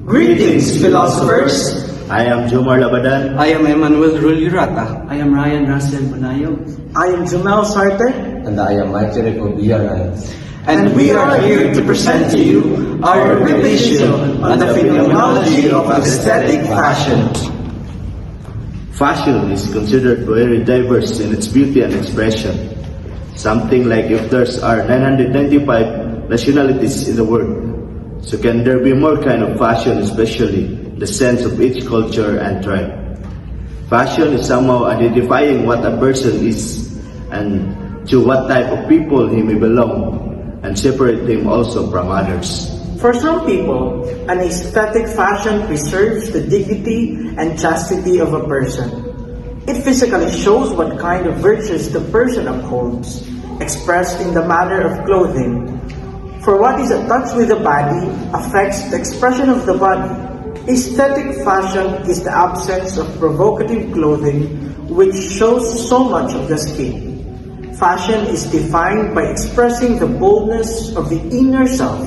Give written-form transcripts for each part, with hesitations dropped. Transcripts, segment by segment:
Greetings, philosophers! I am Jomar Labadan. I am Emmanuel Rulirata. I am Ryan Russell Banayog. I am Jumel Sartre. And I am Mike Jericho Villarreal. And we are here to present to you our repetition on the phenomenology of aesthetic fashion. Fashion is considered very diverse in its beauty and expression. Something like if there are 995 nationalities in the world, so can there be more kind of fashion, especially the sense of each culture and tribe. Fashion is somehow identifying what a person is and to what type of people he may belong, and separate him also from others. For some people, an aesthetic fashion preserves the dignity and chastity of a person. It physically shows what kind of virtues the person upholds, expressed in the manner of clothing. For what is a touch with the body affects the expression of the body. Aesthetic fashion is the absence of provocative clothing which shows so much of the skin. Fashion is defined by expressing the boldness of the inner self.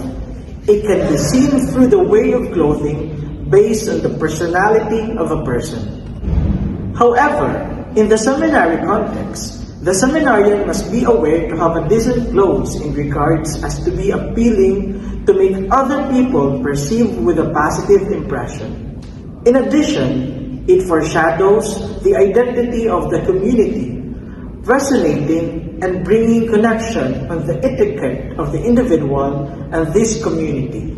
It can be seen through the way of clothing based on the personality of a person. However, in the seminary context, the seminarian must be aware to have a decent clothes in regards as to be appealing to make other people perceive with a positive impression. In addition, it foreshadows the identity of the community, resonating and bringing connection on the etiquette of the individual and this community.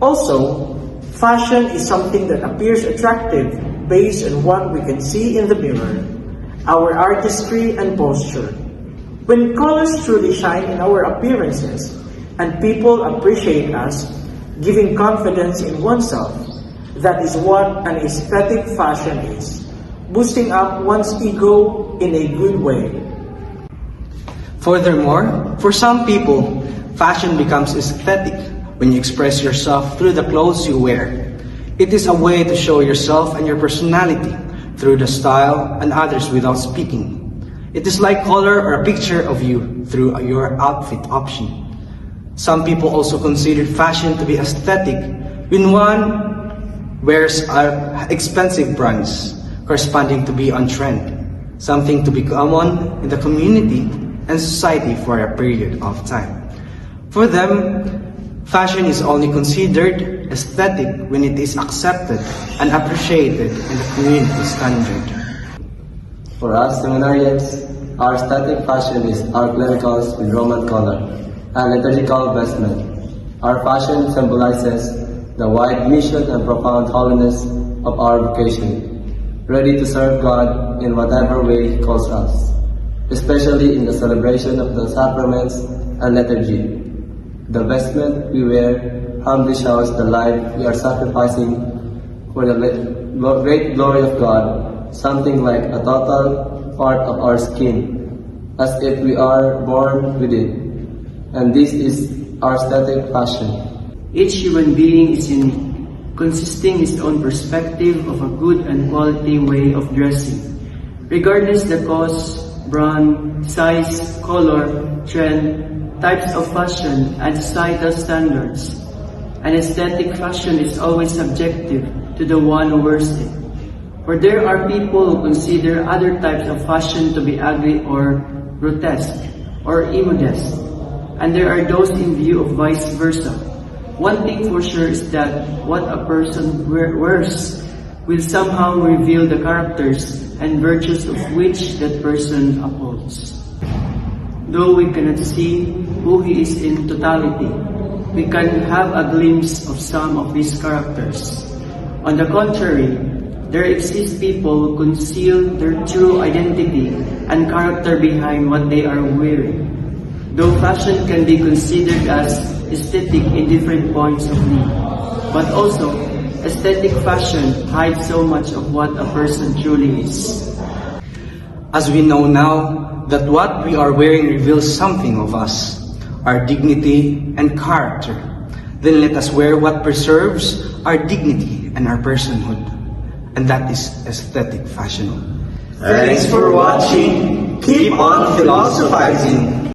Also, fashion is something that appears attractive based on what we can see in the mirror, our artistry and posture. When colors truly shine in our appearances and people appreciate us, giving confidence in oneself, that is what an aesthetic fashion is, boosting up one's ego in a good way. Furthermore, for some people, fashion becomes aesthetic when you express yourself through the clothes you wear. It is a way to show yourself and your personality through the style and others without speaking. It is like color or a picture of you through your outfit option. Some people also consider fashion to be aesthetic when one wears expensive brands corresponding to be on trend, something to be common in the community and society for a period of time. For them, fashion is only considered aesthetic when it is accepted and appreciated in the community standard. For us seminarians, our aesthetic fashion is our clericals with Roman color and liturgical vestment. Our fashion symbolizes the wide mission and profound holiness of our vocation, ready to serve God in whatever way He calls us, especially in the celebration of the sacraments and liturgy. The vestment we wear humbly shows the life we are sacrificing for the great glory of God, something like a total part of our skin, as if we are born with it. And this is our aesthetic fashion. Each human being is unique, consisting his own perspective of a good and quality way of dressing, regardless the cost, brand, size, color, trend, types of fashion, and societal standards. An aesthetic fashion is always subjective to the one who wears it. For there are people who consider other types of fashion to be ugly or grotesque or immodest, and there are those in view of vice versa. One thing for sure is that what a person wears will somehow reveal the characters and virtues of which that person upholds. Though we cannot see who he is in totality, we can have a glimpse of some of his characters. On the contrary, there exist people who conceal their true identity and character behind what they are wearing. Though fashion can be considered as aesthetic in different points of view, but also aesthetic fashion hides so much of what a person truly is. As we know now that what we are wearing reveals something of us, our dignity and character, then let us wear what preserves our dignity and our personhood, and that is aesthetic fashion. Thanks for watching. Keep on philosophizing.